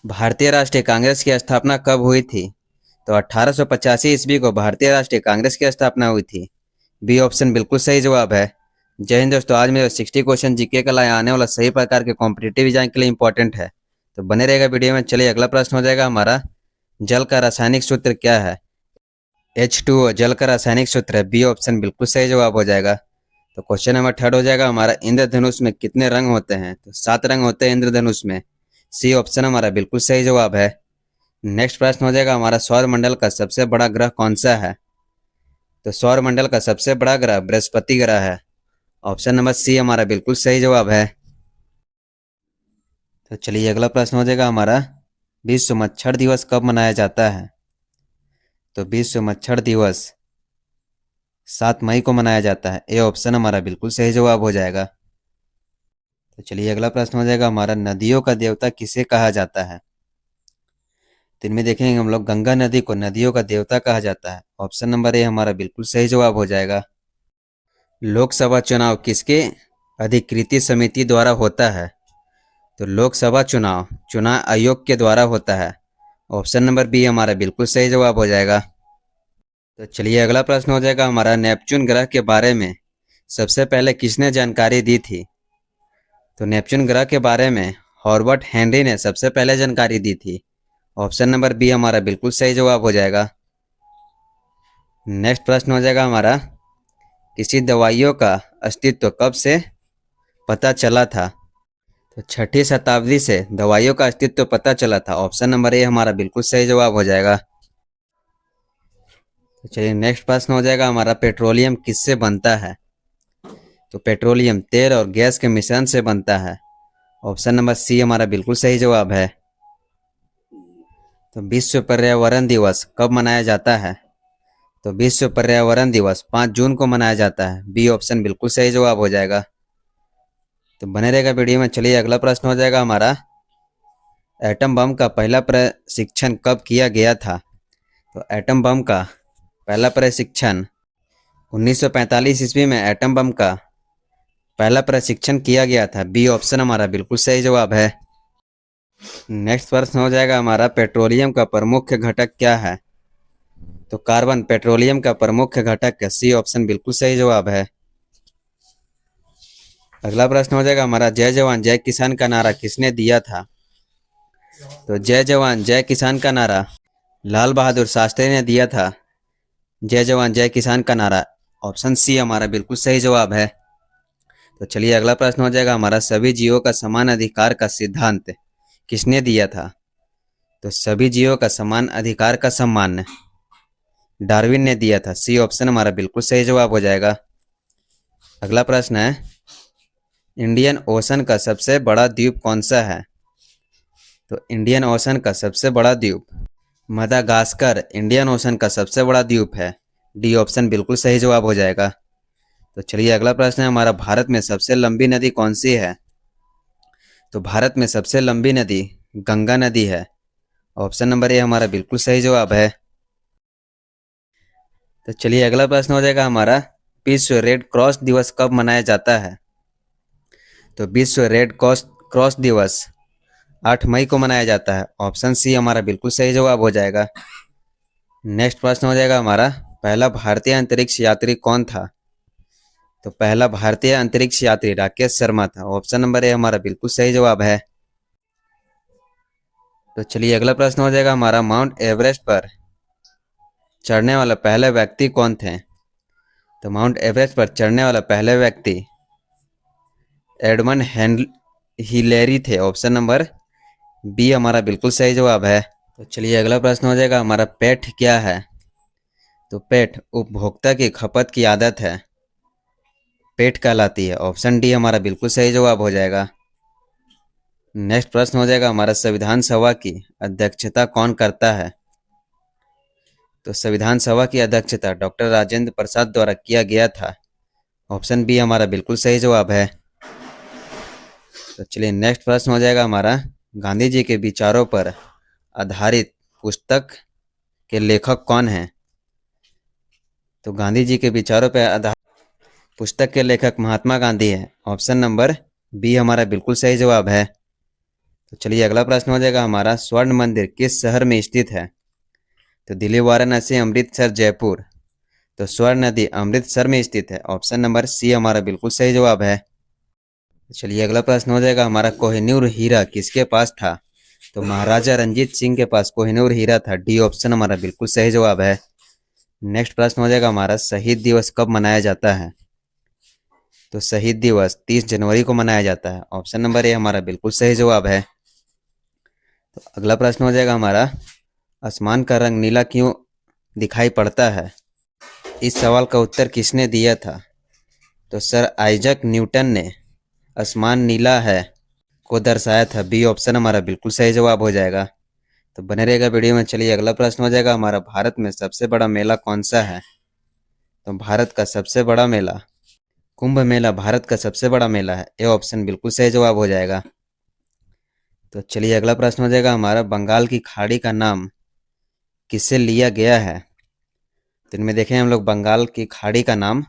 भारतीय राष्ट्रीय कांग्रेस की स्थापना कब हुई थी? तो 1885 ईस्वी को भारतीय राष्ट्रीय कांग्रेस की स्थापना हुई थी। बी ऑप्शन बिल्कुल सही जवाब है। जय हिंद दोस्तों, आज मेरा 60 क्वेश्चन जीके का लाया आने वाला सही प्रकार के कॉम्पिटेटिव एग्जाम के लिए इंपॉर्टेंट है, तो बने रहेगा वीडियो में। चलिए अगला प्रश्न हो जाएगा हमारा, जल का रासायनिक सूत्र क्या है? H2O जल का रासायनिक सूत्र है। बी ऑप्शन बिल्कुल सही जवाब हो जाएगा। तो क्वेश्चन नंबर 3 हो जाएगा हमारा, इंद्रधनुष में कितने रंग होते हैं? तो 7 रंग होते हैं इंद्रधनुष में। सी ऑप्शन हमारा बिल्कुल सही जवाब है। नेक्स्ट प्रश्न हो जाएगा हमारा, सौर मंडल का सबसे बड़ा ग्रह कौन सा है? तो सौर मंडल का सबसे बड़ा ग्रह बृहस्पति ग्रह है। ऑप्शन नंबर सी हमारा बिल्कुल सही जवाब है। तो चलिए अगला प्रश्न हो जाएगा हमारा, विश्व मच्छर दिवस कब मनाया जाता है? तो विश्व मच्छर दिवस 7 मई को मनाया जाता है। ए ऑप्शन हमारा बिल्कुल सही जवाब हो जाएगा। तो चलिए अगला प्रश्न हो जाएगा हमारा, नदियों का देवता किसे कहा जाता है? तो इनमें देखेंगे हम लोग, गंगा नदी को नदियों का देवता कहा जाता है। ऑप्शन नंबर ए हमारा बिल्कुल सही जवाब हो जाएगा। लोकसभा चुनाव किसके अधिकृत समिति द्वारा होता है? तो लोकसभा चुनाव चुनाव आयोग के द्वारा होता है। ऑप्शन नंबर बी हमारा बिल्कुल सही जवाब हो जाएगा। तो चलिए अगला प्रश्न हो जाएगा हमारा, नेपच्यून ग्रह के बारे में सबसे पहले किसने जानकारी दी थी? तो नेपच्यून ग्रह के बारे में हॉर्बर्ट हेनरी ने सबसे पहले जानकारी दी थी। ऑप्शन नंबर बी हमारा बिल्कुल सही जवाब हो जाएगा। नेक्स्ट प्रश्न हो जाएगा हमारा, किसी दवाइयों का अस्तित्व कब से पता चला था? तो 6ठी शताब्दी से दवाइयों का अस्तित्व पता चला था। ऑप्शन नंबर ए हमारा बिल्कुल सही जवाब हो जाएगा। तो चलिए नेक्स्ट प्रश्न हो जाएगा हमारा, पेट्रोलियम किससे बनता है? तो पेट्रोलियम तेल और गैस के मिश्रण से बनता है। ऑप्शन नंबर सी हमारा बिल्कुल सही जवाब है। तो विश्व पर्यावरण दिवस कब मनाया जाता है? तो विश्व पर्यावरण दिवस 5 जून को मनाया जाता है। बी ऑप्शन बिल्कुल सही जवाब हो जाएगा। तो बने रहेगा वीडियो में। चलिए अगला प्रश्न हो जाएगा हमारा, एटम बम का पहला प्रशिक्षण कब किया गया था? तो एटम बम का पहला प्रशिक्षण 1945 ईस्वी में एटम बम का पहला प्रशिक्षण किया गया था। बी ऑप्शन हमारा बिल्कुल सही जवाब है। नेक्स्ट प्रश्न हो जाएगा हमारा, पेट्रोलियम का प्रमुख घटक क्या है? तो कार्बन पेट्रोलियम का प्रमुख घटक है। सी ऑप्शन बिल्कुल सही जवाब है। अगला प्रश्न हो जाएगा हमारा, जय जवान जय किसान का नारा किसने दिया था? तो जय जवान जय किसान का नारा लाल बहादुर शास्त्री ने दिया था। जय जवान जय किसान का नारा। ऑप्शन सी हमारा बिल्कुल सही जवाब है। तो चलिए अगला प्रश्न हो जाएगा हमारा, सभी जीवों का समान अधिकार का सिद्धांत किसने दिया था? तो सभी जीवों का समान अधिकार का सम्मान डार्विन ने दिया था। सी ऑप्शन हमारा बिल्कुल सही जवाब हो जाएगा। अगला प्रश्न है, इंडियन ओशन का सबसे बड़ा द्वीप कौन सा है? तो इंडियन ओशन का सबसे बड़ा द्वीप मदागास्कर इंडियन ओशन का सबसे बड़ा द्वीप है। डी ऑप्शन बिल्कुल सही जवाब हो जाएगा। तो चलिए अगला प्रश्न है हमारा, भारत में सबसे लंबी नदी कौन सी है? तो भारत में सबसे लंबी नदी गंगा नदी है। ऑप्शन नंबर ए हमारा बिल्कुल सही जवाब है। तो चलिए अगला प्रश्न हो जाएगा हमारा, विश्व रेड क्रॉस दिवस कब मनाया जाता है? तो विश्व रेड क्रॉस दिवस 8 मई को मनाया जाता है। ऑप्शन सी हमारा बिल्कुल सही जवाब हो जाएगा। नेक्स्ट प्रश्न हो जाएगा हमारा, पहला भारतीय अंतरिक्ष यात्री कौन था? तो पहला भारतीय अंतरिक्ष यात्री राकेश शर्मा था। ऑप्शन नंबर ए हमारा बिल्कुल सही जवाब है। तो चलिए अगला प्रश्न हो जाएगा हमारा, माउंट एवरेस्ट पर चढ़ने वाला पहले व्यक्ति कौन थे? तो माउंट एवरेस्ट पर चढ़ने वाला पहले व्यक्ति एडमंड हिलेरी थे। ऑप्शन नंबर बी हमारा बिल्कुल सही जवाब है। तो चलिए अगला प्रश्न हो जाएगा हमारा, पेट क्या है? तो पेट उपभोक्ता की खपत की आदत है, पेट कहलाती है। ऑप्शन डी हमारा बिल्कुल सही जवाब हो जाएगा। नेक्स्ट प्रश्न हो जाएगा हमारा, संविधान सभा की अध्यक्षता कौन करता है? तो संविधान सभा की अध्यक्षता डॉक्टर राजेंद्र प्रसाद द्वारा किया गया था। ऑप्शन बी हमारा बिल्कुल सही जवाब है। तो चलिए नेक्स्ट प्रश्न हो जाएगा हमारा, गांधी जी के विचारों पर आधारित पुस्तक के लेखक कौन हैं? तो गांधी जी के विचारों पर आधारित पुस्तक के लेखक महात्मा गांधी हैं। ऑप्शन नंबर बी हमारा बिल्कुल सही जवाब है। तो चलिए अगला प्रश्न हो जाएगा हमारा, स्वर्ण मंदिर किस शहर में स्थित है? तो दिल्ली, वाराणसी, अमृतसर, जयपुर। तो स्वर्ण नदी अमृतसर में स्थित है। ऑप्शन नंबर सी हमारा बिल्कुल सही जवाब है। चलिए अगला प्रश्न हो जाएगा हमारा, कोहिनूर हीरा किसके पास था? तो महाराजा रंजीत सिंह के पास कोहिनूर हीरा था। डी ऑप्शन हमारा बिल्कुल सही जवाब है। नेक्स्ट प्रश्न हो जाएगा हमारा, शहीद दिवस कब मनाया जाता है? तो शहीद दिवस 30 जनवरी को मनाया जाता है। ऑप्शन नंबर ए हमारा बिल्कुल सही जवाब है। तो अगला प्रश्न हो जाएगा हमारा, आसमान का रंग नीला क्यों दिखाई पड़ता है? इस सवाल का उत्तर किसने दिया था? तो सर आइजक न्यूटन ने आसमान नीला है को दर्शाया था। बी ऑप्शन हमारा बिल्कुल सही जवाब हो जाएगा। तो बने रहेगा वीडियो में। चलिए अगला प्रश्न हो जाएगा हमारा, भारत में सबसे बड़ा मेला कौन सा है? तो भारत का सबसे बड़ा मेला कुंभ मेला भारत का सबसे बड़ा मेला है। ए ऑप्शन बिल्कुल सही जवाब हो जाएगा। तो चलिए अगला प्रश्न हो जाएगा हमारा, बंगाल की खाड़ी का नाम किससे लिया गया है? तो इनमें देखें हम लोग, बंगाल की खाड़ी का नाम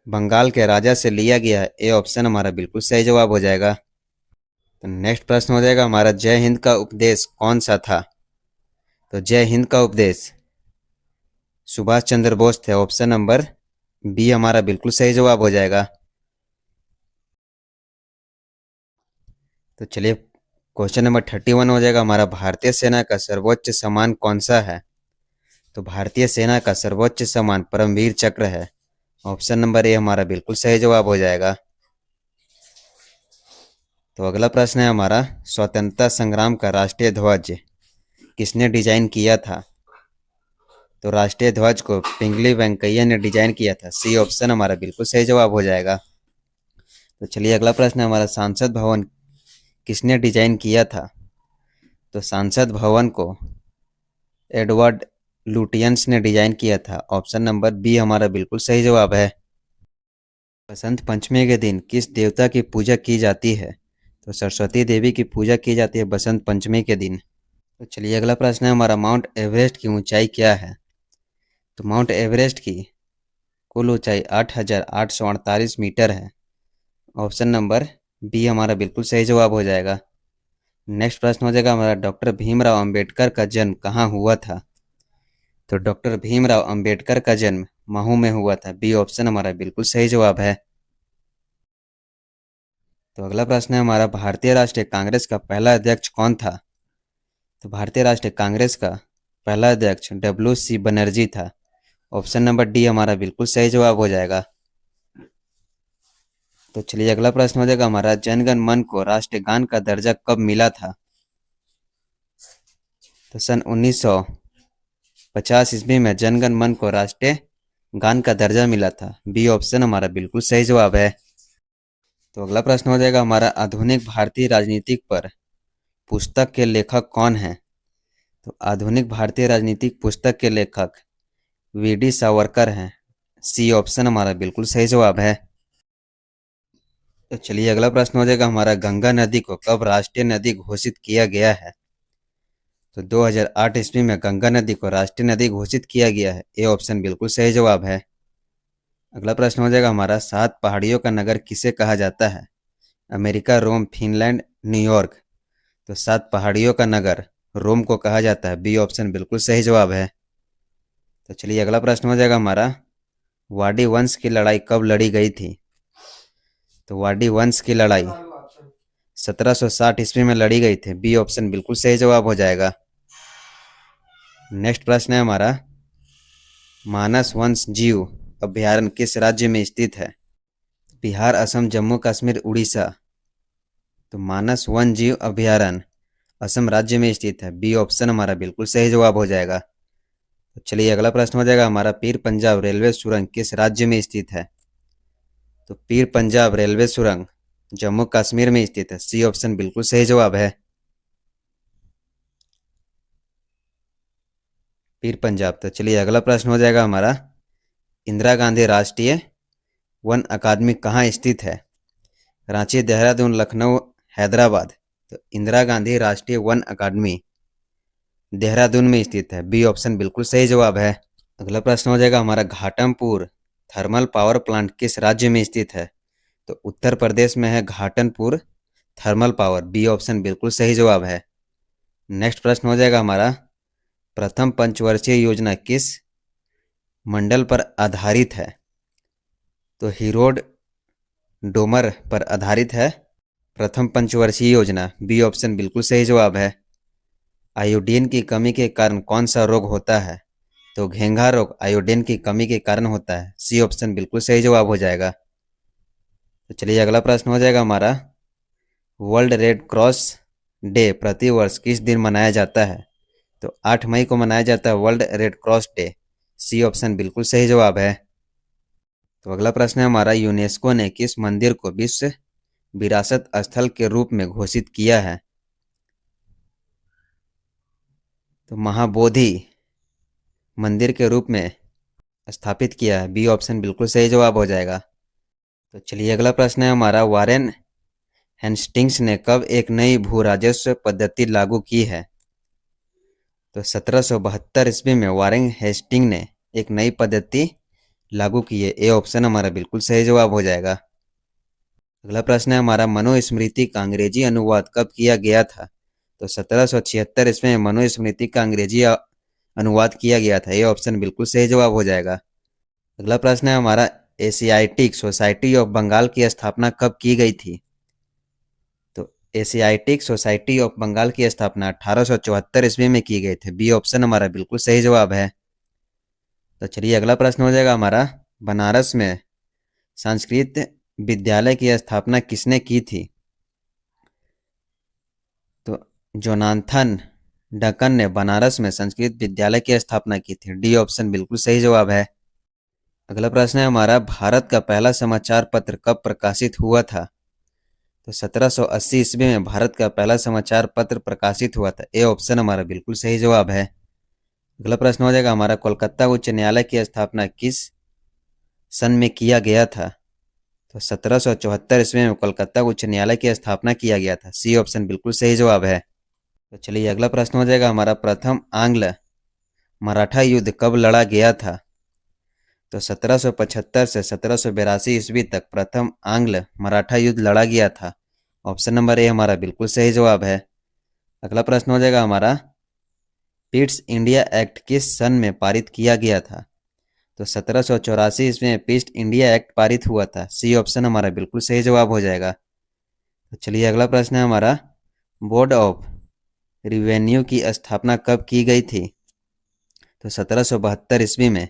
बंगाल के राजा से लिया गया है। ए ऑप्शन हमारा बिल्कुल सही जवाब हो जाएगा। तो नेक्स्ट प्रश्न हो जाएगा हमारा, जय हिंद का उपदेश कौन सा था? तो जय हिंद का उपदेश सुभाष चंद्र बोस थे। ऑप्शन नंबर बी हमारा बिल्कुल सही जवाब हो जाएगा। तो चलिए क्वेश्चन नंबर 31 हो जाएगा हमारा, भारतीय सेना का सर्वोच्च सम्मान कौन सा है? तो भारतीय सेना का सर्वोच्च सम्मान परमवीर चक्र है। ऑप्शन नंबर ए हमारा बिल्कुल सही जवाब हो जाएगा। तो अगला प्रश्न है हमारा, स्वतंत्रता संग्राम का राष्ट्रीय ध्वज किसने डिजाइन किया था? तो राष्ट्रीय ध्वज को पिंगली वेंकैया ने डिजाइन किया था। सी ऑप्शन हमारा बिल्कुल सही जवाब हो जाएगा। तो चलिए अगला प्रश्न है हमारा, संसद भवन किसने डिजाइन किया था? तो संसद भवन को एडवर्ड लुटियंस ने डिजाइन किया था। ऑप्शन नंबर बी हमारा बिल्कुल सही जवाब है। बसंत पंचमी के दिन किस देवता की पूजा की जाती है? तो सरस्वती देवी की पूजा की जाती है बसंत पंचमी के दिन। तो चलिए अगला प्रश्न है हमारा, माउंट एवरेस्ट की ऊंचाई क्या है? तो माउंट एवरेस्ट की कुल ऊंचाई 8,848 मीटर है। ऑप्शन नंबर बी हमारा बिल्कुल सही जवाब हो जाएगा। नेक्स्ट प्रश्न हो जाएगा हमारा, डॉक्टर भीमराव अंबेडकर का जन्म कहाँ हुआ था? तो डॉक्टर भीमराव अंबेडकर का जन्म महू में हुआ था। बी ऑप्शन हमारा बिल्कुल सही जवाब है। तो अगला प्रश्न है हमारा, भारतीय राष्ट्रीय कांग्रेस का पहला अध्यक्ष कौन था? तो भारतीय राष्ट्रीय कांग्रेस का पहला अध्यक्ष WC बनर्जी था। ऑप्शन नंबर डी हमारा बिल्कुल सही जवाब हो जाएगा। तो चलिए अगला प्रश्न हो जाएगा हमारा, जनगण मन को राष्ट्रीय गान का दर्जा कब मिला था? तो सन 1950 ईस्वी में जनगण मन को राष्ट्रीय गान का दर्जा मिला था। बी ऑप्शन हमारा बिल्कुल सही जवाब है। तो अगला प्रश्न हो जाएगा हमारा, आधुनिक भारतीय राजनीतिक पर पुस्तक के लेखक कौन है? तो आधुनिक भारतीय राजनीतिक पुस्तक के लेखक VD सावरकर हैं। सी ऑप्शन हमारा बिल्कुल सही जवाब है। तो चलिए अगला प्रश्न हो जाएगा हमारा, गंगा नदी को कब राष्ट्रीय नदी घोषित किया गया है? तो 2008 ईस्वी में गंगा नदी को राष्ट्रीय नदी घोषित किया गया है। ए ऑप्शन बिल्कुल सही जवाब है। अगला प्रश्न हो जाएगा हमारा, 7 पहाड़ियों का नगर किसे कहा जाता है? अमेरिका, रोम, फिनलैंड, न्यूयॉर्क। तो 7 पहाड़ियों का नगर रोम को कहा जाता है। बी ऑप्शन बिल्कुल सही जवाब है। तो चलिए अगला प्रश्न हो जाएगा हमारा, वाडी वंश की लड़ाई कब लड़ी गई थी? तो वाडी वंश की लड़ाई 1760 ईस्वी में लड़ी गई थी। बी ऑप्शन बिल्कुल सही जवाब हो जाएगा। नेक्स्ट प्रश्न है हमारा, मानस वंश जीव अभ्यारण्य किस राज्य में स्थित है? बिहार, असम, जम्मू कश्मीर, उड़ीसा। तो मानस वन जीव अभ्यारण्य असम राज्य में स्थित है। बी ऑप्शन हमारा बिल्कुल सही जवाब हो जाएगा। तो चलिए अगला प्रश्न हो जाएगा हमारा, पीर पंजाब रेलवे सुरंग किस राज्य में स्थित है? तो पीर पंजाब रेलवे सुरंग जम्मू कश्मीर में स्थित है। सी ऑप्शन बिल्कुल सही जवाब है। पीर पंजाब। तो चलिए अगला प्रश्न हो जाएगा हमारा, इंदिरा गांधी राष्ट्रीय वन अकादमी कहाँ स्थित है? रांची, देहरादून, लखनऊ, हैदराबाद। तो इंदिरा गांधी राष्ट्रीय वन अकादमी देहरादून में स्थित है। बी ऑप्शन बिल्कुल सही जवाब है। अगला प्रश्न हो जाएगा हमारा, घाटमपुर थर्मल पावर प्लांट किस राज्य में स्थित है? तो उत्तर प्रदेश में है Ghatampur thermal power, B option बिल्कुल सही जवाब है। नेक्स्ट प्रश्न हो जाएगा हमारा, प्रथम पंचवर्षीय योजना किस मंडल पर आधारित है? तो हीरोड डोमर पर आधारित है प्रथम पंचवर्षीय योजना, बी ऑप्शन बिल्कुल सही जवाब है। आयोडीन की कमी के कारण कौन सा रोग होता है? तो घेंघा रोग आयोडीन की कमी के कारण होता है, सी ऑप्शन बिल्कुल सही जवाब हो जाएगा। तो चलिए अगला प्रश्न हो जाएगा हमारा, वर्ल्ड रेड क्रॉस डे प्रतिवर्ष किस दिन मनाया जाता है? तो 8 मई को मनाया जाता है World Red Cross Day, C option बिल्कुल सही जवाब है। तो अगला प्रश्न है हमारा, यूनेस्को ने किस मंदिर को विश्व विरासत स्थल के रूप में घोषित किया है? तो महाबोधि मंदिर के रूप में स्थापित किया है, बी ऑप्शन बिल्कुल सही जवाब हो जाएगा। तो चलिए अगला प्रश्न है हमारा, वारेन हेस्टिंग्स ने कब एक नई भू राजस्व पद्धति लागू की है? तो 1772 ईस्वी में वारेन हेस्टिंग ने एक नई पद्धति लागू की है, ए ऑप्शन हमारा बिल्कुल सही जवाब हो जाएगा। अगला प्रश्न है हमारा, मनुस्मृति का अंग्रेजी अनुवाद कब किया गया था? तो 1776 ईस्वी में मनुस्मृति का अंग्रेजी अनुवाद किया गया था, ये ऑप्शन बिल्कुल सही जवाब हो जाएगा। अगला प्रश्न है हमारा, एशियाटिक सोसाइटी ऑफ बंगाल की स्थापना कब की गई थी? तो एशियाटिक सोसाइटी ऑफ बंगाल की स्थापना 1874 ईस्वी में की गई थी, बी ऑप्शन हमारा बिल्कुल सही जवाब है। तो चलिए अगला प्रश्न हो जाएगा हमारा, बनारस में संस्कृत विद्यालय की स्थापना किसने की थी? तो जोनाथन डकन ने बनारस में संस्कृत विद्यालय की स्थापना की थी, डी ऑप्शन बिल्कुल सही जवाब है। अगला प्रश्न है हमारा, भारत का पहला समाचार पत्र कब प्रकाशित हुआ था? तो 1780 ईस्वी में भारत का पहला समाचार पत्र प्रकाशित हुआ था, ए ऑप्शन हमारा बिल्कुल सही जवाब है। अगला प्रश्न हो जाएगा हमारा, कोलकाता उच्च न्यायालय की स्थापना किस सन में किया गया था? तो 1774 ईस्वी में कोलकाता उच्च न्यायालय की स्थापना किया गया था, सी ऑप्शन बिल्कुल सही जवाब है। तो चलिए अगला प्रश्न हो जाएगा हमारा, प्रथम आंग्ल मराठा युद्ध कब लड़ा गया था? तो 1775 से 1782 ईस्वी तक प्रथम आंग्ल मराठा युद्ध लड़ा गया था, ऑप्शन नंबर ए हमारा बिल्कुल सही जवाब है। अगला प्रश्न हो जाएगा हमारा, पिट्स इंडिया एक्ट किस सन में पारित किया गया था? तो 1784 ईस्वी में पिट्स इंडिया एक्ट पारित हुआ था, सी ऑप्शन हमारा बिल्कुल सही जवाब हो जाएगा। तो चलिए अगला प्रश्न है हमारा, बोर्ड ऑफ रिवेन्यू की स्थापना कब की गई थी? तो 1772 ईस्वी में